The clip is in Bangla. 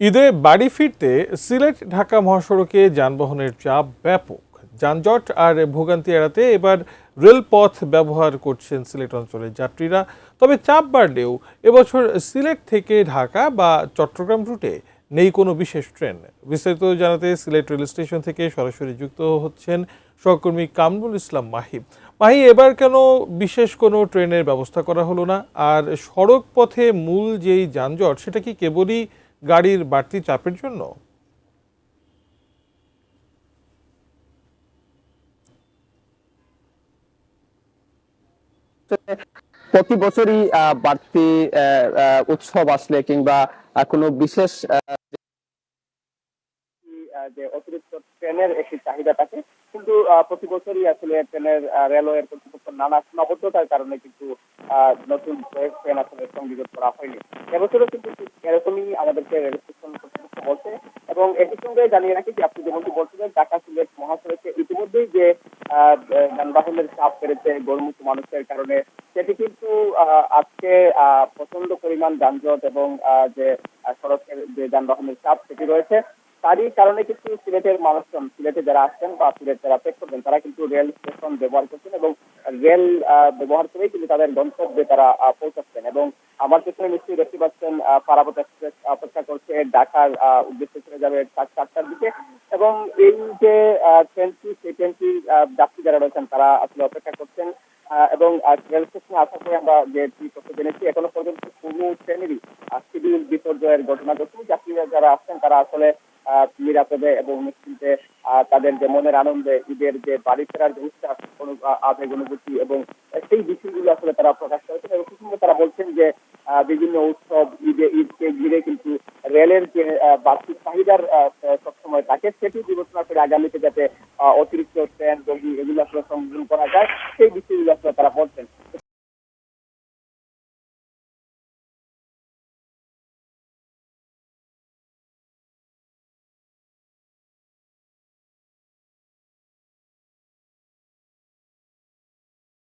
ঈদে বাড়ি ফিরতে সিলেট ঢাকা মহাসড়কে যানবাহনের চাপ ব্যাপক। যানজট আর ভোগান্তি এড়াতে এবার রেলপথ ব্যবহার করছেন সিলেট অঞ্চলের যাত্রীরা। তবে চাপ বাড়লেও এবছর সিলেট থেকে ঢাকা বা চট্টগ্রাম রুটে নেই কোনো বিশেষ ট্রেন। বিস্তারিত জানাতে সিলেট রেল স্টেশন থেকে সরাসরি যুক্ত হচ্ছেন সহকর্মী কামরুল ইসলাম মাহি। মাহি, এবার কেন বিশেষ কোনো ট্রেনের ব্যবস্থা করা হলো না? আর সড়ক পথে মূল যেই যানজট, সেটা কি কেবলই গাড়ির বাড়তি চাপের জন্য? প্রতি বছরই বাড়তি উৎসব আসলে কিংবা কোনো বিশেষ যে অতিরিক্ত ট্রেনের একটি চাহিদা থাকে, কিন্তু প্রতি বছরই আসলে ট্রেনের রেলওয়ের কর্তৃপক্ষ নানা সীমাবদ্ধতার কারণে কিন্তু নতুন ট্রেন আসলে সংযোজন করা হয়নি। এবছরও কিন্তু ঠিক এরকমই আমাদেরকে রেল স্টেশন কর্তৃপক্ষ বলছে। এবং একই সঙ্গে জানিয়ে রাখি যে আপনি যেমনটি বলছিলেন, ঢাকা সিলেট মহাসড়কে ইতিমধ্যেই যে যানবাহনের চাপ বেড়েছে গরমুখী মানুষের কারণে, সেটি কিন্তু আজকে প্রচন্ড পরিমাণ যানজট এবং যে সড়কের যে যানবাহনের চাপ সেটি রয়েছে, তারই কারণে কিন্তু সিলেটের মানুষজন, সিলেটে যারা আসছেন বা সিলেট যারা ত্যাগ করবেন, তারা কিন্তু রেল স্টেশন ব্যবহার করছেন এবং রেল ব্যবহার করেই কিন্তু তাদের গন্তব্যে তারা পৌঁছাচ্ছেন। এবং আমার পেছনে নিশ্চয়ই দেখতে পাচ্ছেন পারাবত এক্সপ্রেস অপেক্ষা করছে ঢাকার উদ্দেশ্যে চলে যাবে 4টার দিকে। এবং এই যে ট্রেনটি, সেই ট্রেনটির যাত্রী যারা রয়েছেন তারা আসলে অপেক্ষা করছেন। এবং রেল স্টেশনে আসার পরে আমরা যে তথ্য জেনেছি, এখনো পর্যন্ত কোনো ট্রেনেরই শিডিউল বিপর্যয়ের ঘটনা ঘটেনি। যাত্রীরা যারা আসছেন তারা আসলে নিরাপদে এবং নিশ্চিন্তে তাদের যে মনের আনন্দে ঈদের যে বাড়ি ফেরার যে উৎসাহ, আবেগ অনুভূতি এবং সেই বিষয়গুলো আসলে তারা প্রকাশ করেছেন। এবং সেই সঙ্গে তারা বলছেন যে বিভিন্ন উৎসব, ঈদকে ঘিরে কিন্তু রেলের যে বাড়তি চাহিদার সবসময় থাকে, সেটি বিবেচনা করে আগামীতে যাতে অতিরিক্ত ট্রেন, বগি এগুলো আসলে সংযোজন করা যায়,